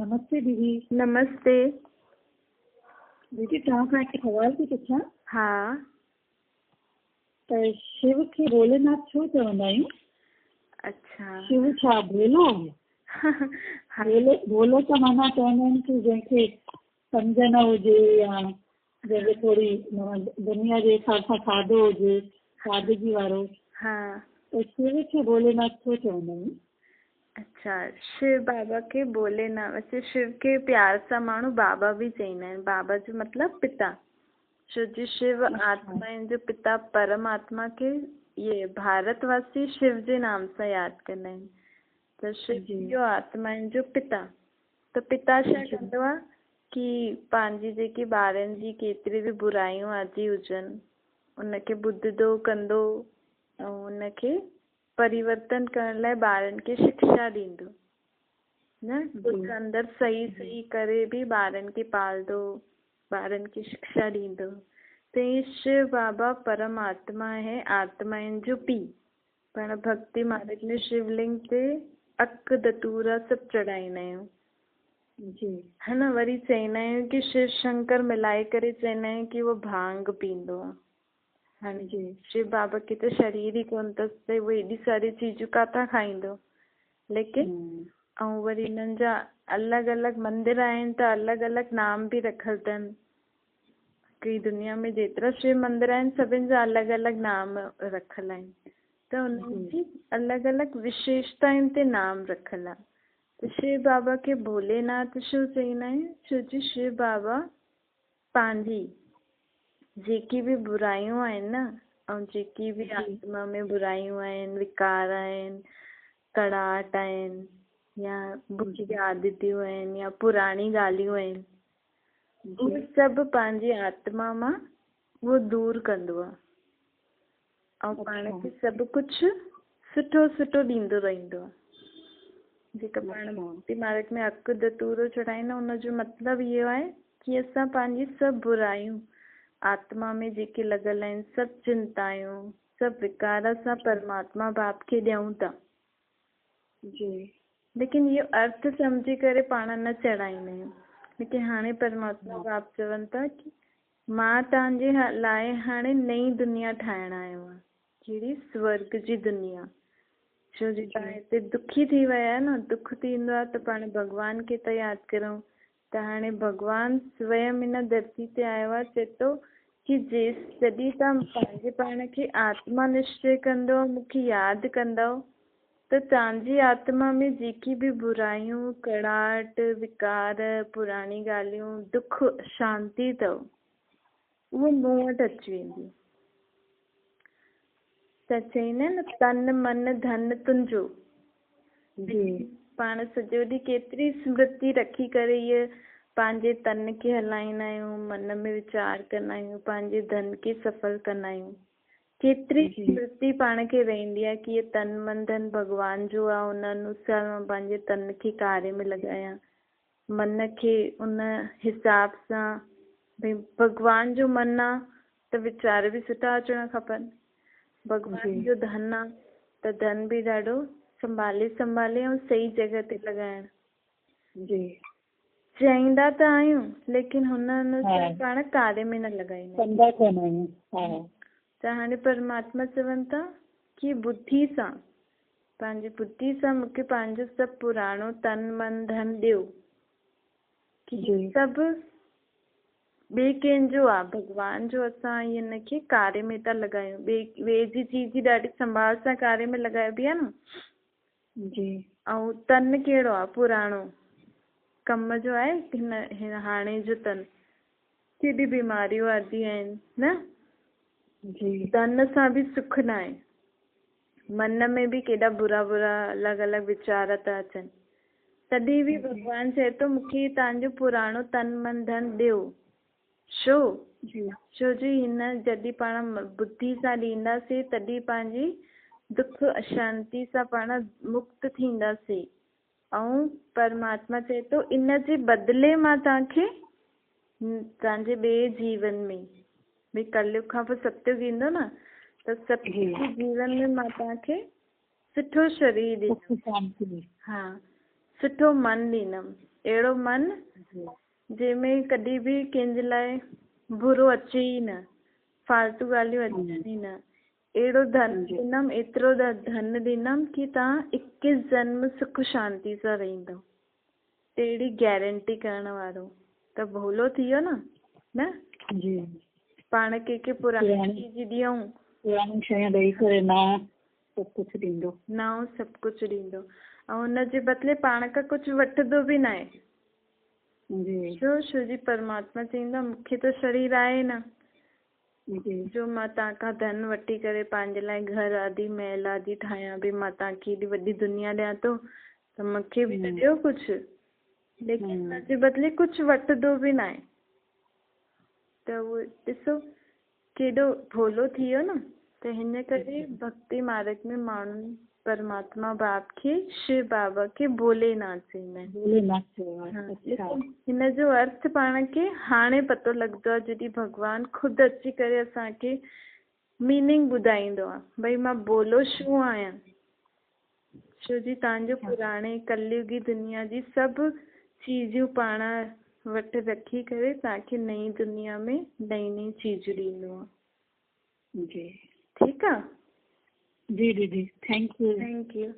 नमस्ते दीदी। नमस्ते। दीदी तव्हां खां हिकु सवाल थी पुछां। हा। त शिव खे भोलेनाथ छो चवंदा आहियूं? अच्छा। शिव छा भोलो आहे? हा। भोलो त माना चवंदा आहिनि कि जंहिंखे सम्झ न हुजे या जंहिंखे थोरी दुनिया जे हिसाब सां खाधो हुजे, सादगी वारो। हा। त शिव खे भोलेनाथ छो चवंदा आहियूं? अच्छा, शिव बाबा खे भोलेनाथ, वैसे शिव खे प्यार सां माण्हू बाबा बि चईंदा आहिनि। बाबा जो मतिलबु पिता। छो जी शिव आत्माउनि जो पिता परमात्मा खे ये भारतवासी शिव जे नाम सां यादि कंदा आहिनि। त शिव जो आत्माउनि जो पिता। त पिता छा कंदो आहे कि पंहिंजी जेकी ॿारनि जी केतिरी बि बुरायूं आदि हुजनि उनखे ॿुधंदो कंदो ऐं उनखे परिवर्तन करण लाइ ॿारनि खे शिक्षा ॾींदो न। कुझु अंदरि सही करे बि ॿारनि खे पालंदो, ॿारनि खे शिक्षा ॾींदो। त ही शिव बाबा परमात्मा है, आत्माउनि जो पीउ। पाण भक्ति मार्ग में शिवलिंग ते अक धतूरा सभु चढ़ाईंदा आहियूं है न। वरी चईंदा आहियूं कि शिव शंकर मिलाए करे चईंदा आहियूं कि वो भांग पींदो आहे। हाणे शिव बाबा खे त शरीर ई कोन अथसि त उहे एॾी सारी चीजूं किथां खाईंदो। लेकिन ऐं वरी हिननि जा अलॻि अलॻि मंदिर आहिनि त अलॻि अलॻि नाम बि रखियल अथनि। की दुनिया में जेतिरा शिव मंदिर आहिनि सभिनि जा अलॻि अलॻि नाम रखियल आहिनि। त उन्हनि जी अलॻि अलॻि विशेषताउनि ते नाम रखियल आहे। त शिव बाबा खे भोलेनाथ छो चईंदा आहियूं? छो जी शिव बाबा पंहिंजी जेकी बि बुरायूं आहिनि न, ऐं जेकी बि आत्मा में बुरायूं आहिनि, विकार आहिनि, कड़ाहट आहिनि या बुरी आदतियूं आहिनि या पुराणी ॻाल्हियूं आहिनि, उहे सभु पंहिंजी आत्मा मां उहो दूरि कंदो आहे ऐं पाण खे सभु कुझु सुठो सुठो ॾींदो रहंदो आहे। जेका पाण भक्ति मार्ग में अक धतूरो चढ़ाईंदा हुनजो मतिलबु इहो आहे कि असां पंहिंजी सभु बुरायूं आत्मा में जेके लॻल आहिनि, सभु चिंतायूं, सभु विकार असां परमात्मा बाप खे ॾियूं था। लेकिन इहो अर्थ सम्झी करे पाण न चढ़ाईंदा आहियूं। लेकिन हाणे परमात्मा बाप चवनि था कि मां तव्हांजे लाइ हाणे नई दुनिया ठाहिण आयो आहियां, कहिड़ी स्वर्ग जी दुनिया। छो जी तव्हां हिते दुखी थी विया आहियो न, दुख थींदो आहे त पाण भॻवान खे त यादि करूं। त हाणे भॻवान स्वयं हिन धरती ते आयो आहे, चए थो कि जॾहिं तव्हां पंहिंजे पाण खे आत्मा निश्चय कंदव, मूंखे यादि कंदव, त तव्हांजी आत्मा में जेकी बि बुरायूं, कड़ाहट, विकार, पुराणी ॻाल्हियूं, दुख, शांती अथव उहो मूं वटि अची वेंदी। त चईंदा आहिनि न तन मन धन तुंहिंजो। पाण सॼो ॾींहुं केतिरी स्मृति रखी करे इहे पंहिंजे तन खे हलाईंदा आहियूं, मन में वीचार कंदा आहियूं, पंहिंजे धन खे सफल कंदा आहियूं। केतिरी स्मृति पाण खे रहंदी आहे कि इहे तन मन धन भॻवान जो आहे, उन अनुसार मां पंहिंजे तन खे कार्य में लॻायां, मन खे उन हिसाब सां। भई भॻवान जो मन आहे त वीचार बि सुठा अचणा खपनि। भॻवान जो धन आहे त धन बि ॾाढो संभाले ऐं सही जॻह ते लॻाइण। चाहींदा त आहियूं लेकिन हुन अनुसार पाण कार्य में न लॻाईंदा आहियूं। त हाणे परमात्मा चवनि था कि बुद्धि सां, पंहिंजी बुद्धि सां मूंखे पंहिंजो सभु पुराणो तन मन धन ॾियो कि सभु ॿिए कंहिंजो आहे, भॻवान जो असां हिनखे कार्य में था लॻायूं। ॿिए जी चीज जी ॾाढी संभाल सां कार्य में लॻाइबी आहे न। ऐं तन कहिड़ो आहे? पुराणो कम जो आहे। हिन हाणे जो तन केॾी बीमारियूं आदि आहिनि न। धन सां बि सुख न आहे, मन में बि केॾा बुरा बुरा अलॻि अलॻि वीचार था अचनि। तॾहिं बि भॻवानु चए थो मूंखे तव्हांजो पुराणो तन मन धन ॾियो। छो जी हिन जॾहिं पाण बुद्धि सां ॾींदासीं तॾहिं पंहिंजी दुख अशांति सां पाण मुक्त थींदासीं। ऐं परमात्मा चए थो इन जे बदिले मां तव्हांखे तव्हांजे ॿिए जीवन में, भई कलयुग खां पोइ सतयुग ईंदो न, त सतयुग जीवन में मां तव्हांखे सुठो शरीर ॾींदमि, हा सुठो मन ॾींदमि, अहिड़ो मन जी जंहिंमें कॾहिं बि कंहिंजे लाइ बुरो अचे ई न, फालतू ॻाल्हियूं अचनि ई न। अहिड़ो धन ॾींदमि, एतिरो धन ॾींदमि कि तव्हां 21 जन्म सुख शांति सां रहंदव, तहिड़ी गारंटी करण वारो। त भोलो थी वियो न? जी पाण कंहिंखे पुराणी चीज ॾियूं, पुराणी शयूं ॾेई करे नओं सभु कुझु ॾींदो, नओं सभु कुझु ॾींदो, ऐं हुनजे बदिले पाण खां कुझु वठंदो बि न आहे। जी छो जी परमात्मा चईंदा मूंखे त शरीर आहे न, जी जो मां तव्हां खां धन वठी करे पंहिंजे लाइ घर आदि महल आदि ठाहियां बि, मां तव्हांखे एॾी वॾी दुनिया ॾियां थो त मूंखे बि त ॾियो कुझु, लेकिन हुनजे बदिले कुझु वठंदो बि न आहे। त उहो ॾिसो केॾो भोलो थी वियो न। त हिन करे भक्ति मार्ग में माण्हू परमात्मा बाप खे, शिव बाबा खे भोलेनाथ चईंदा आहिनि। भोलेनाथ। हिन जो अर्थ पाण खे हाणे पतो लॻंदो आहे जॾहिं भॻवानु ख़ुदि अची करे असांखे मीनिंग ॿुधाईंदो आहे, भई मां भोलो छो आहियां। छो जी तव्हांजो पुराणे कलयुगी दुनिया जी सभु चीजूं पाण वटि रखी करे तव्हांखे नई दुनिया में नई नई चीजूं ॾींदो आहे। जी ठीकु आहे? जी दीदी, थैंक यू। Thank you.